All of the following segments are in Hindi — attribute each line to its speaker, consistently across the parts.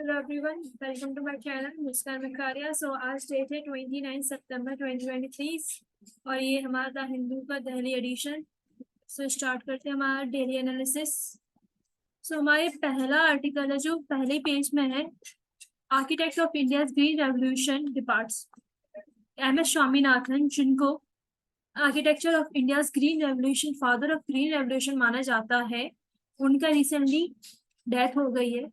Speaker 1: Hello everyone, welcome to my channel Muskan Makharia. So आज डेट है 29 सितंबर 2023 और ये हमारा द हिंदू का दिल्ली एडिशन। सो स्टार्ट करते हैं हमारा डेली एनालिसिस। सो हमारे पहला आर्टिकल है जो पहले पेज में है। Architect of India green revolution departs. M S Swaminathan, जिनको architecture of India green revolution, father of green revolution माना जाता है, उनका रिसेंटली डेथ हो गई है।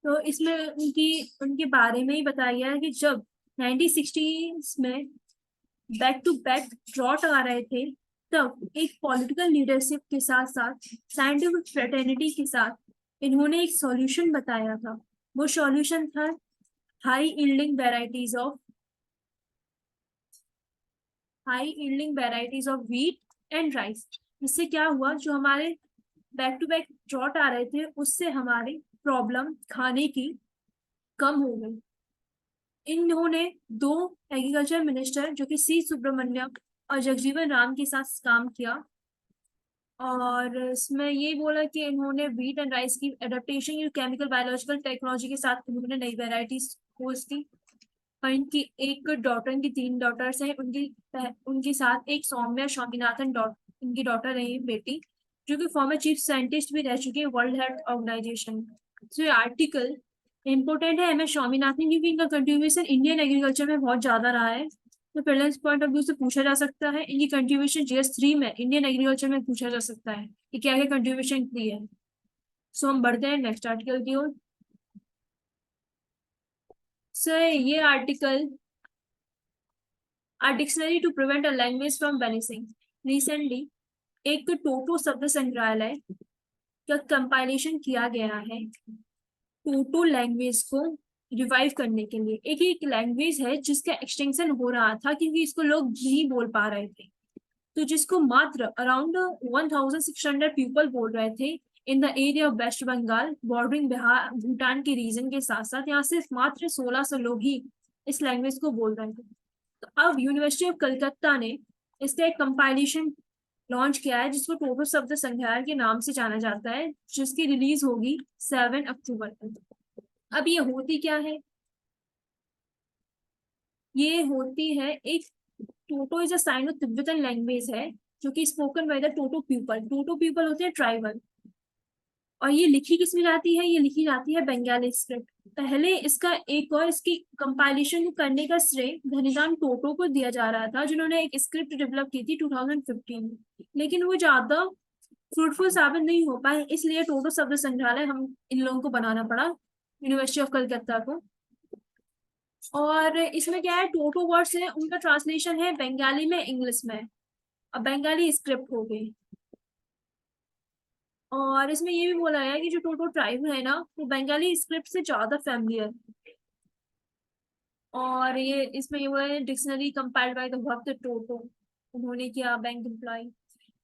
Speaker 1: तो इसमें उनकी उनके बारे में ही बताया गया है कि जब 1960s में बैक टू बैक ड्रॉट आ रहे थे, तब एक पॉलिटिकल लीडरशिप के साथ साथ साइंटिफिक फ्रेटर्निटी के साथ इन्होंने एक सॉल्यूशन बताया था। वो सॉल्यूशन था high yielding varieties of wheat and rice. इससे क्या हुआ, जो हमारे बैक टू बैक ड्रॉट आ रहे थे उससे हमारी प्रॉब्लम खाने की कम हो गई। इन्होंने दो एग्रीकल्चर मिनिस्टर जो कि सी सुब्रमण्यम और जगजीवन राम के साथ काम किया, और इसमें ये बोला कि इन्होंने व्हीट एंड राइस की एडेप्टेशन केमिकल बायोलॉजिकल टेक्नोलॉजी के साथ इन्होंने नई वेराइटीज खोज की। और इनकी एक डॉटर, इनकी तीन डॉटर्स हैं, उनके साथ एक सौम्या स्वामीनाथन इनकी डॉटर है, बेटी, जो कि फॉर्मर चीफ साइंटिस्ट भी रह चुके हैं वर्ल्ड हेल्थ ऑर्गेनाइजेशन। तो ये आर्टिकल इम्पोर्टेंट है एम एस स्वामीनाथन, क्योंकि इनका कंट्रीब्यूशन इंडियन एग्रीकल्चर में बहुत ज्यादा रहा है। तो प्रेजेंस पॉइंट ऑफ व्यू से पूछा जा सकता है, इनकी कंट्रीब्यूशन GS3 में इंडियन एग्रीकल्चर में पूछा जा सकता है कि क्या क्या कंट्रीब्यूशन की है। सो हम बढ़ते हैं नेक्स्ट आर्टिकल की ओर। सर ये article A Dictionary to Prevent a Language from Vanishing। Recently एक टोटो शब्द संग्रहालय का कंपाइलेशन किया गया है टोटो लैंग्वेज को रिवाइव करने के लिए। एक लैंग्वेज है जिसका एक्सटेंशन हो रहा था क्योंकि इसको लोग नहीं बोल पा रहे थे, तो जिसको मात्र अराउंड 1600 पीपल बोल रहे थे in the area of West Bengal bordering Bihar Bhutan के रीजन के साथ साथ। यहाँ सिर्फ मात्र 1600 लोग ही इस लैंग्वेज को बोल रहे थे। तो अब यूनिवर्सिटी ऑफ कलकत्ता ने इसका एक कंपाइलेशन लॉन्च किया है जिसको टोटो शब्द संग्रहालय के नाम से जाना जाता है, जिसकी रिलीज होगी 7 अक्टूबर को। अब ये होती क्या है, ये होती है एक Toto is a Sino Tibetan language है जो कि spoken by the Toto people होते हैं ट्राइबल। और ये लिखी किस में जाती है, ये लिखी जाती है बंगाली स्क्रिप्ट। पहले इसका एक और इसकी कंपाइलेशन करने का श्रेय धनीराम टोटो को दिया जा रहा था, जिन्होंने एक स्क्रिप्ट डेवलप की थी 2015 में, लेकिन वो ज्यादा फ्रूटफुल साबित नहीं हो पाए, इसलिए टोटो शब्द संग्रहालय हम इन लोगों को बनाना पड़ा, यूनिवर्सिटी ऑफ कलकत्ता को। और इसमें क्या है, टोटो वर्ड्स है उनका ट्रांसलेशन है बंगाली में इंग्लिश में, अब बंगाली स्क्रिप्ट हो गई। और इसमें ये भी बोला गया है कि जो टोटो ट्राइब है ना, वो बंगाली स्क्रिप्ट से ज्यादा फैमिलियर। और ये इसमें ये बोला है डिक्शनरी कंपाइल्ड बाय द वक्त टोटो, उन्होंने किया बैंक एम्प्लॉय।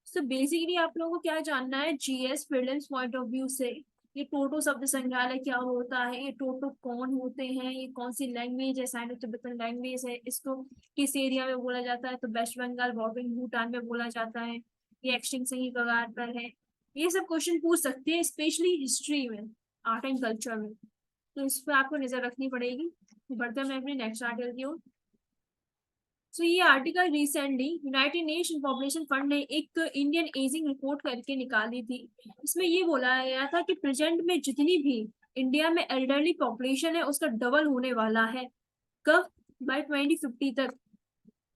Speaker 1: तो बेसिकली आप लोगों को क्या जानना है GS prelims point of view से, ये टोटो शब्द संग्रहालय क्या होता है, ये टोटो कौन होते हैं, ये कौन सी लैंग्वेज है, साइनो तिब्बतन लैंग्वेज है, इसको किस एरिया में बोला जाता है, तो वेस्ट बंगाल बॉर्डरिंग भूटान में बोला जाता है, ये एक्सटिंक्शन की कगार पर है। ये सब क्वेश्चन पूछ सकते हैं स्पेशली हिस्ट्री में, आर्ट एंड कल्चर में, तो इस पर आपको नजर रखनी पड़ेगी। बढ़ते हैं मैं अपने नेक्स्ट आर्टिकल की ओर। सो ये article recently United nation population fund ने एक इंडियन एजिंग रिपोर्ट करके निकाली थी। इसमें ये बोला गया था कि प्रेजेंट में जितनी भी इंडिया में एल्डरली पॉपुलेशन है उसका डबल होने वाला है। कब? बाय 2050 तक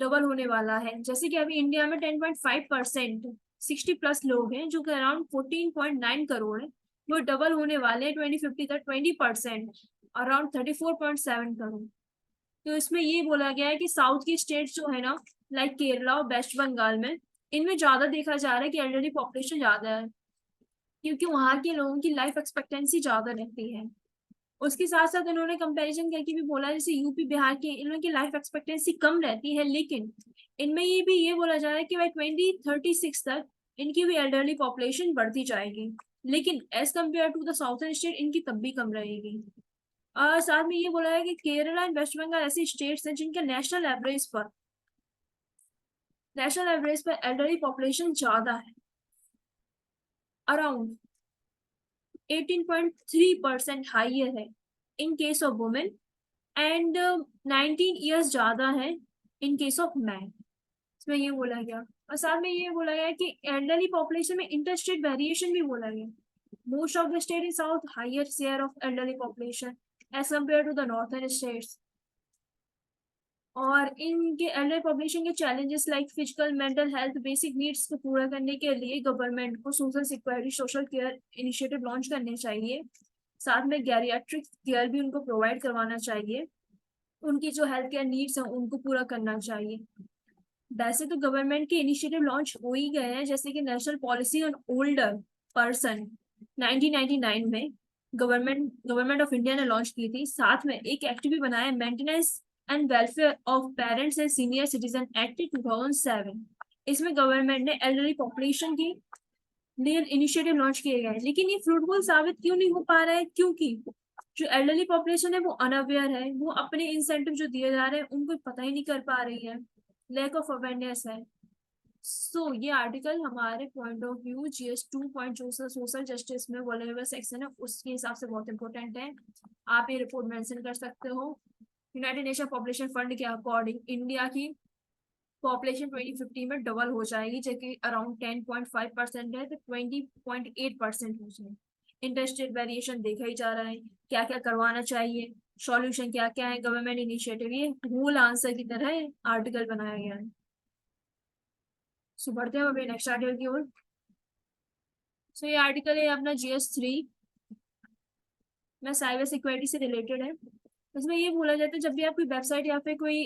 Speaker 1: डबल होने वाला है। जैसे कि अभी इंडिया में 10.5% 60+ लोग हैं, जो कि अराउंड 14.9 करोड़ है, वो डबल होने वाले हैं 2050 तक 20%, अराउंड 34.7 करोड़। तो इसमें ये बोला गया है कि साउथ की स्टेट जो है ना, लाइक केरला और वेस्ट बंगाल में, इनमें ज्यादा देखा जा रहा है कि एल्डरली पॉपुलेशन ज्यादा है, क्योंकि वहां के लोगों की लाइफ एक्सपेक्टेंसी ज्यादा रहती है। उसके साथ साथ इन्होंने कंपैरिजन करके भी बोला, जैसे यूपी बिहार के इन लोगों की लाइफ एक्सपेक्टेंसी कम रहती है, लेकिन इनमें ये भी ये बोला जा रहा है कि बाई 2036 तक इनकी भी एल्डरली पॉपुलेशन बढ़ती जाएगी, लेकिन as compare to the southern state इनकी तब भी कम रहेगी। और साथ में ये बोला है कि केरला एंड वेस्ट बंगाल ऐसी स्टेट्स हैं जिनके नेशनल एवरेज पर एल्डरली पॉपुलेशन ज्यादा है, अराउंड 18.3% हाइयर है in case of women and 19 years ज्यादा है इन केस ऑफ मैन। इसमें ये बोला गया और साथ में ये बोला गया कि एल्डरली पॉपुलेशन में इंटरस्टेट वेरिएशन भी बोला गया। Most of the state in south higher share of elderly population as compare to the northern states. और इनके एल्डर पॉपुलेशन के challenges like physical mental health basic needs को पूरा करने के लिए गवर्नमेंट को social security social care initiative launch करने चाहिए। साथ में गैरियाट्रिक केयर भी उनको प्रोवाइड करवाना चाहिए। उनकी जो हेल्थ केयर नीड्स हैं उनको पूरा करना चाहिए। वैसे तो गवर्नमेंट के इनिशिएटिव लॉन्च हो ही गए हैं, जैसे कि national policy on older person 1999 में गवर्नमेंट ऑफ इंडिया ने लॉन्च की थी। साथ में एक एक्ट भी बनाया, maintenance and welfare of parents and senior citizen act 2007। इसमें गवर्नमेंट ने एल्डरली पॉपुलेशन की लिए इनिशिएटिव लॉन्च किए गए हैं, लेकिन ये फ्रूटफुल साबित क्यों नहीं हो पा रहा है? क्योंकि जो एल्डरली पॉपुलेशन है वो अनअवेयर है, वो अपने इंसेंटिव जो दिए जा रहे हैं उनको पता ही नहीं कर पा रही है, लैक ऑफ अवेयरनेस है। सो ये आर्टिकल हमारे point of view GS2 point जो सोशल जस्टिस में वल्नरेबल सेक्शन है उसके हिसाब से बहुत इंपॉर्टेंट है। आप ये रिपोर्ट मेंशन कर सकते हो। यूनाइटेड नेशन पॉपुलेशन फंड के अकॉर्डिंग इंडिया की पॉपुलेशन 2050 में डबल हो जाएगी, जो कि अराउंड 10.5% है, तो 20.8% हो जाए। इंटरस्टेट वेरिएशन देखा ही जा रहा है, क्या क्या करवाना चाहिए, सॉल्यूशन क्या क्या है, गवर्नमेंट इनिशिएटिव, ये रूल आंसर की तरह आर्टिकल बनाया गया है। सो बढ़ते हैं अभी नेक्स्ट आर्टिकल की ओर। सो ये आर्टिकल है अपना GS3 में साइबर सिक्योरिटी से रिलेटेड है। इसमें ये बोला जाता है जब भी आप कोई वेबसाइट या फिर कोई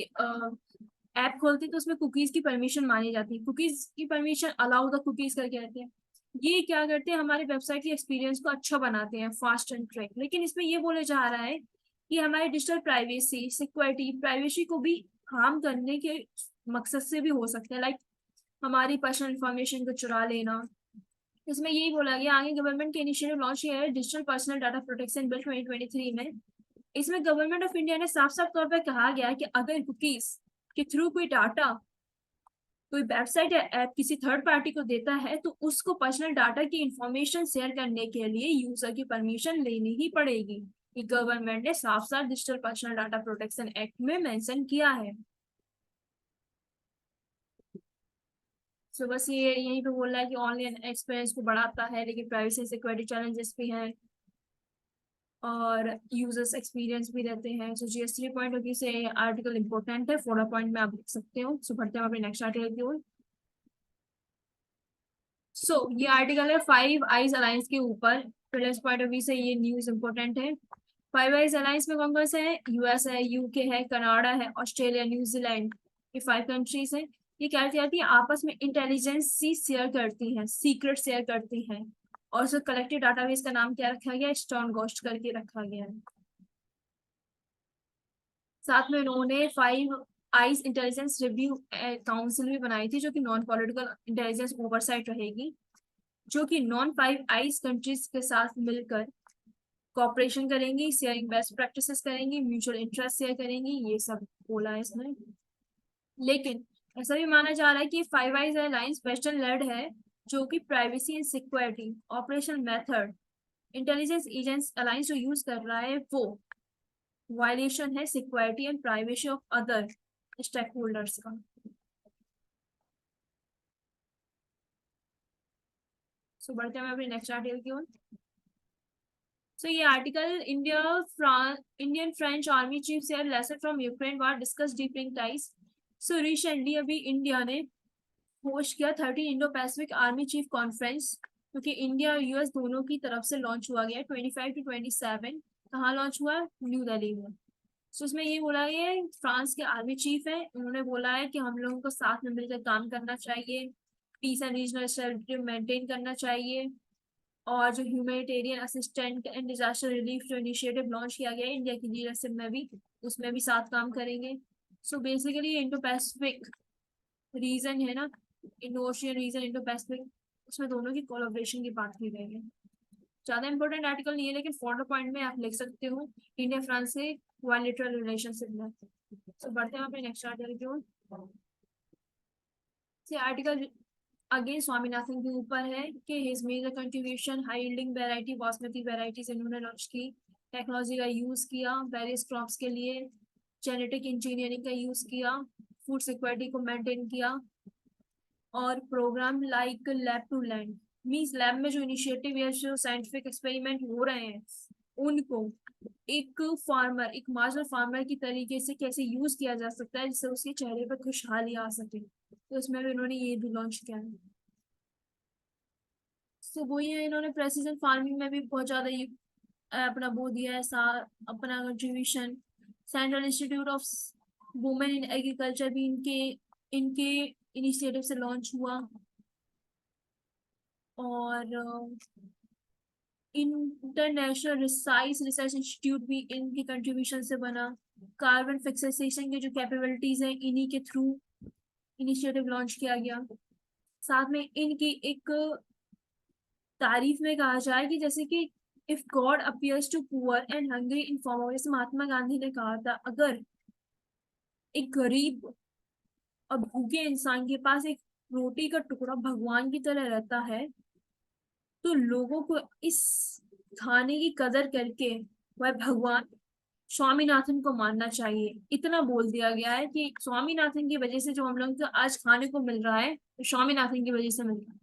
Speaker 1: ऐप खोलते हैं तो उसमें कुकीज की परमिशन मानी जाती है। कुकीज की परमिशन अलाउ द कुकीज करके रहते हैं। ये क्या करते हैं, हमारे वेबसाइट के एक्सपीरियंस को अच्छा बनाते हैं, फास्ट एंड ट्रैक। लेकिन इसमें ये बोले जा रहा है कि हमारे डिजिटल प्राइवेसी सिक्योरिटी प्राइवेसी को भी हार्म करने के मकसद से भी हो सकते हैं, लाइक हमारी पर्सनल इंफॉर्मेशन को चुरा लेना। इसमें यही बोला गया, आगे गवर्नमेंट के इनिशिएटिव लॉन्च किया है digital personal data protection bill 2023 में। इसमें गवर्नमेंट ऑफ इंडिया ने साफ साफ तौर पर कहा गया है कि अगर कुकीज के थ्रू कोई डाटा कोई वेबसाइट या ऐप किसी थर्ड पार्टी को देता है तो उसको पर्सनल डाटा की इंफॉर्मेशन शेयर करने के लिए यूजर की परमिशन लेनी ही पड़ेगी। ये गवर्नमेंट ने साफ साफ digital personal data protection act में मेंशन किया है। सो बस ये यही पे बोल रहा है कि ऑनलाइन एक्सपीरियंस को बढ़ाता है, लेकिन प्राइवेसी सिक्योरिटी चैलेंजेस भी हैं और यूजर्स एक्सपीरियंस भी रहते हैं। सो GS3 पॉइंट ऑफ व्यू से आर्टिकल इंपॉर्टेंट है, 4 पॉइंट में आप लिख सकते हो। सो बढ़ते हैं अपने नेक्स्ट आर्टिकल की ओर। सो ये आर्टिकल है फाइव आइज अलायंस के ऊपर। प्रिलिम्स पॉइंट ऑफ व्यू से ये न्यूज इंपॉर्टेंट है। फाइव आइज अलायंस में कौन कौन से है? US है, UK है, कनाडा है, ऑस्ट्रेलिया, न्यूजीलैंड, ये 5 कंट्रीज हैं। ये क्या करती है, आपस में इंटेलिजेंस शेयर करती हैं, सीक्रेट शेयर करती हैं। और उसका कलेक्टिव डाटाबेस का नाम क्या रखा गया है? स्टोन गोस्ट करके रखा गया है। साथ में उन्होंने five eyes intelligence review council भी बनाई थी, जो कि नॉन पॉलिटिकल इंटेलिजेंस ओवरसाइट रहेगी, जो कि नॉन फाइव आइज कंट्रीज के साथ मिलकर कॉपरेशन करेंगी, शेयरिंग बेस्ट प्रैक्टिसेस करेंगी, म्यूचुअल इंटरेस्ट शेयर करेंगी, ये सब बोला है इसमें। लेकिन ऐसा भी माना जा रहा है कि five eyes alliance western led है, जो कि privacy and security operation method intelligence agents alliance जो यूज कर रहा है वो वायलेशन है security and privacy of other stakeholders का। सो बढ़ते हैं अपने नेक्स्ट आर्टिकल की ओर। सो ये article Indian French army chief share lesson from Ukraine war discuss deepening ties. So recently अभी इंडिया ने होस्ट किया 13 Indo Pacific army chief conference, क्योंकि इंडिया और US दोनों की तरफ से लॉन्च हुआ गया 25 to 27। कहाँ लॉन्च हुआ? न्यू दिल्ली में। सो इसमें ये बोला गया है, फ्रांस के आर्मी चीफ है, उन्होंने बोला है कि हम लोगों को साथ में मिलकर काम करना चाहिए, peace and regional stability maintain करना चाहिए, और जो humanitarian assistant and disaster relief जो इनिशिएटिव लॉन्च किया गया है इंडिया की लीडरशिप में भी, उसमें भी साथ काम करेंगे। So basically Indo Pacific region है ना, Indo Ocean region, Indo Pacific, उसमें दोनों की कोलैबोरेशन की बात की गई है। ज्यादा इंपॉर्टेंट आर्टिकल नहीं है, लेकिन 4 पॉइंट में आप लिख सकते हो इंडिया फ्रांस से बायलैटरल रिलेशनशिप में। तो बढ़ते हैं अपने नेक्स्ट आर्टिकल की ओर। आर्टिकल अगेन स्वामीनाथन के ऊपर है कि his major contribution high yielding variety basmati varieties इन्होंने लॉन्च की, टेक्नोलॉजी का यूज किया वेरियस क्रॉप्स के लिए, जेनेटिक इंजीनियरिंग का यूज किया, फूड सिक्योरिटी को मेंटेन किया, और programme like lab to land means lab में जो इनिशिएटिव या जो साइंटिफिक एक्सपेरिमेंट हो रहे हैं उनको एक फार्मर, एक मार्जिनल फार्मर की तरीके से कैसे यूज किया जा सकता है जिससे उसके चेहरे पर खुशहाली आ सके, तो इसमें भी इन्होंने ये भी लॉन्च किया है। तो वही है, इन्होंने प्रेसिजन फार्मिंग में भी बहुत ज्यादा ये अपना वो दिया है अपना contribution. Central institute of women in agriculture भी इनके इनके इनिशिएटिव से लॉन्च हुआ। और इंटरनेशनल रिसाइस रिसर्च इंस्टीट्यूट भी इनकी कंट्रीब्यूशन से बना। कार्बन फिक्सेशन की जो कैपेबिलिटीज हैं इन्हीं के थ्रू इनिशिएटिव लॉन्च किया गया। साथ में इनकी एक तारीफ में कहा जाए कि जैसे कि if God appears to poor and hungry in form of, जैसे महात्मा गांधी ने कहा था अगर एक गरीब और भूखे इंसान के पास एक रोटी का टुकड़ा भगवान की तरह रहता है तो लोगों को इस खाने की कदर करके वह भगवान स्वामीनाथन को मानना चाहिए। इतना बोल दिया गया है कि स्वामीनाथन की वजह से जो हम लोग को आज खाने को मिल रहा है तो स्वामीनाथन की वजह से मिल रहा है।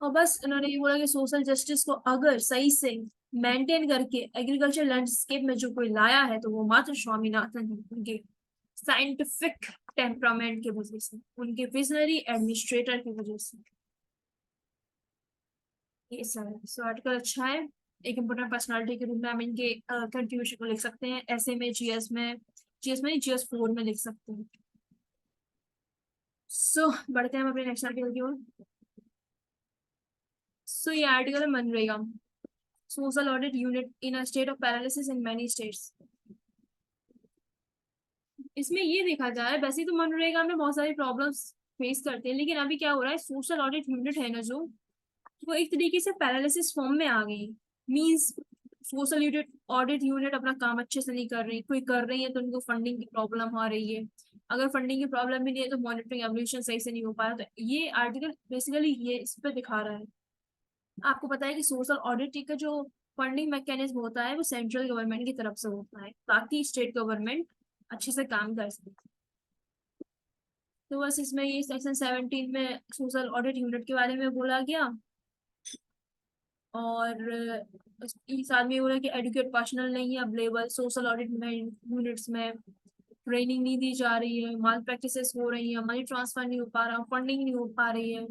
Speaker 1: और बस इन्होंने ये बोला कि सोशल जस्टिस को अगर सही से मेंटेन करके एग्रीकल्चर लैंडस्केप में जो कोई लाया है तो वो मात्र स्वामीनाथन है, उनके साइंटिफिक टेम्परामेंट की वजह से, उनके विजनरी एडमिनिस्ट्रेटर की वजह से। ये सब सो आर्टिकल अच्छा है। एक इम्पोर्टेंट पर्सनालिटी के रूप में हम इनके कंट्रीब्यूशन को लिख सकते हैं, ऐसे में जीएस में GS4 में लिख सकते हैं। सो बढ़ते हैं हम अपने नेक्स्ट आर्टिकल की ओर। सो ये आर्टिकल है MNREGA, social audit unit in a state of paralysis in many states. इसमें ये देखा जाए वैसे तो मनरेगा में बहुत सारी प्रॉब्लम्स फेस करते हैं, लेकिन अभी क्या हो रहा है सोशल ऑडिट यूनिट है ना जो वो एक तरीके से पैरालिसिस फॉर्म में आ गई। मींस सोशल ऑडिट यूनिट अपना काम अच्छे से नहीं कर रही, कोई कर रही है तो उनको फंडिंग की प्रॉब्लम आ रही है, अगर फंडिंग की प्रॉब्लम भी नहीं है तो मॉनिटरिंग एवल्यूशन सही से नहीं हो पा रहा। तो ये आर्टिकल बेसिकली ये इस पर दिखा रहा है। आपको पता है कि सोशल ऑडिट का जो फंडिंग मैकेनिज्म होता है वो सेंट्रल गवर्नमेंट की तरफ से होता है ताकि स्टेट गवर्नमेंट अच्छे से काम कर सके। तो बस इसमें ये सेक्शन 17 में सोशल ऑडिट यूनिट के बारे में बोला गया। और इस आदमी बोला कि एडुकेट पर्सनल नहीं है अवेलेबल सोशल ऑडिट यूनिट्स में, ट्रेनिंग नहीं दी जा रही है, माल प्रैक्टिसेस हो रही है, मनी ट्रांसफर नहीं हो पा रहा, फंडिंग नहीं हो पा रही है।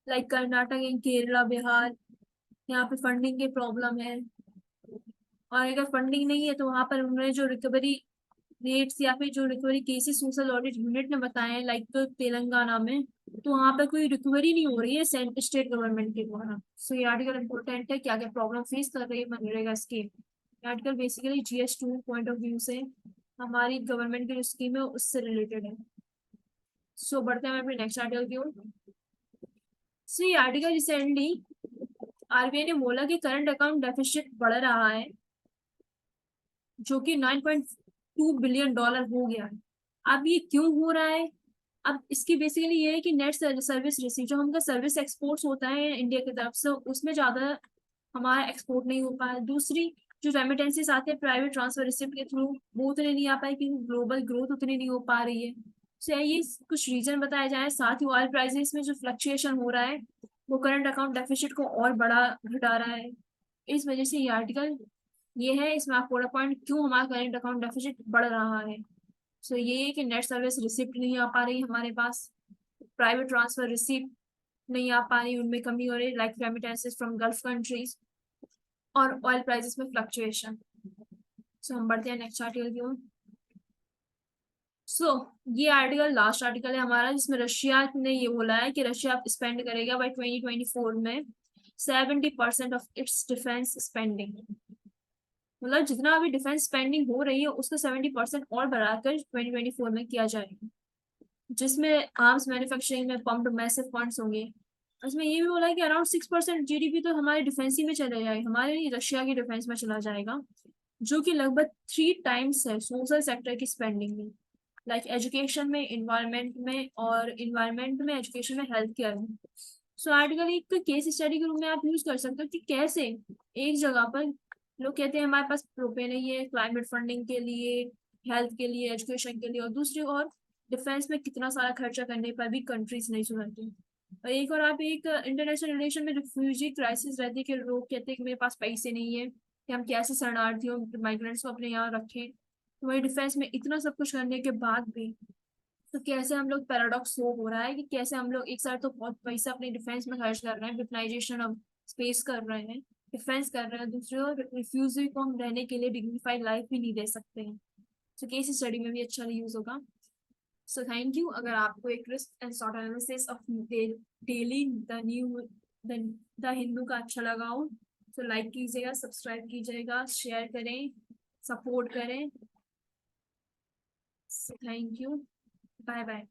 Speaker 1: लाइक कर्नाटक एंड केरला बिहार, यहाँ पे फंडिंग की प्रॉब्लम है। और अगर फंडिंग नहीं है तो वहां पर उन्होंने जो रिकवरी रेट्स या फिर जो recovery cases social audit unit ने बताए हैं लाइक तेलंगाना में, तो वहां पर कोई रिकवरी नहीं हो रही है स्टेट गवर्नमेंट के द्वारा। सो ये आर्टिकल इंपॉर्टेंट है, क्या क्या प्रॉब्लम फेस कर रही है MNREGA scheme. Article basically GS2 point of view से हमारी गवर्नमेंट की जो स्कीम है उससे रिलेटेड है। सो बढ़ते हैं अपने नेक्स्ट आर्टिकल की ओर। सो ये आर्टिकल रिसेंटली RBI ने बोला कि करंट अकाउंट डेफिसिट बढ़ रहा है जो कि $9.2 बिलियन हो गया है। अब ये क्यों हो रहा है? अब इसकी बेसिकली ये है कि नेट सर्विस रिसीव जो हमका सर्विस एक्सपोर्ट्स होता है इंडिया की तरफ से उसमें ज्यादा हमारा एक्सपोर्ट नहीं हो पाया। दूसरी जो रेमिटेंसेस आते हैं प्राइवेट ट्रांसफर रिसिप्ट के थ्रू वो उतने नहीं आ पाए क्योंकि ग्लोबल ग्रोथ उतनी नहीं हो पा रही है। तो ये कुछ रीजन बताया जाए, साथ ही ऑयल प्राइसेस में जो फ्लक्चुएशन हो रहा है वो करंट अकाउंट डेफिसिट को और बड़ा घटा रहा है। इस वजह से ये आर्टिकल ये है, इसमें आप पूरा पॉइंट क्यों हमारा करंट अकाउंट डेफिसिट बढ़ रहा है। सो ये है कि नेट सर्विस रिसिप्ट नहीं आ पा रही हमारे पास, प्राइवेट ट्रांसफर रिसिप्ट नहीं आ पा रही, उनमें कमी हो रही like remittances from gulf countries, और ऑयल प्राइसेस में फ्लक्चुएशन। सो हम बढ़ते हैं नेक्स्ट आर्टिकल की ओर। सो ये आर्टिकल लास्ट आर्टिकल है हमारा जिसमें रशिया ने ये बोला है कि रशिया स्पेंड करेगा बाई 2024 में 70% ऑफ इट्स डिफेंस स्पेंडिंग। मतलब जितना अभी डिफेंस स्पेंडिंग हो रही है उसको 70% और बढ़ाकर 2024 में किया जाएगा, जिसमें आर्म्स मैन्युफैक्चरिंग में पम्प्ड मैसिव फंड्स होंगे। उसमें ये भी बोला है कि अराउंड 6% GDP तो हमारे डिफेंस ही में चले जाएगा, हमारे नहीं रशिया की डिफेंस में चला जाएगा, जो कि लगभग 3 टाइम्स है सोशल सेक्टर की स्पेंडिंग में। लाइक एजुकेशन में, इन्वायरमेंट में, और इन्वायरमेंट में, एजुकेशन में, हेल्थ केयर में। सो आर्टिकल एक केस स्टडी के रूप में आप यूज कर सकते हो कि कैसे एक जगह पर लोग कहते हैं हमारे पास रुपए नहीं है क्लाइमेट फंडिंग के लिए, हेल्थ के लिए, एजुकेशन के लिए, और दूसरी ओर डिफेंस में कितना सारा खर्चा करने पर भी कंट्रीज नहीं सुधरती। और एक और आप एक इंटरनेशनल रिलेशन में रिफ्यूजी क्राइसिस रहती है कि लोग कहते हैं कि मेरे पास पैसे नहीं है कि हम कैसे शरणार्थियों माइग्रेंट्स को अपने यहाँ रखें। तो वही डिफेंस में इतना सब कुछ करने के बाद भी तो कैसे हम लोग पैराडॉक्स हो रहा है कि कैसे हम लोग एक साथ तो बहुत पैसा अपने डिफेंस में खर्च कर रहे हैं, वेपनाइजेशन ऑफ स्पेस कर रहे हैं, डिफेंस कर रहे हैं, दूसरी ओर रिफ्यूजी को हम रहने के लिए डिग्निफाइड लाइफ भी नहीं दे सकते हैं। तो केस स्टडी में भी अच्छा यूज होगा। So thank you. अगर आपको एक risk and short analysis of daily the Hindu का अच्छा लगा हो तो लाइक कीजिएगा, सब्सक्राइब कीजिएगा, शेयर करें, सपोर्ट करें। Thank you. Bye bye.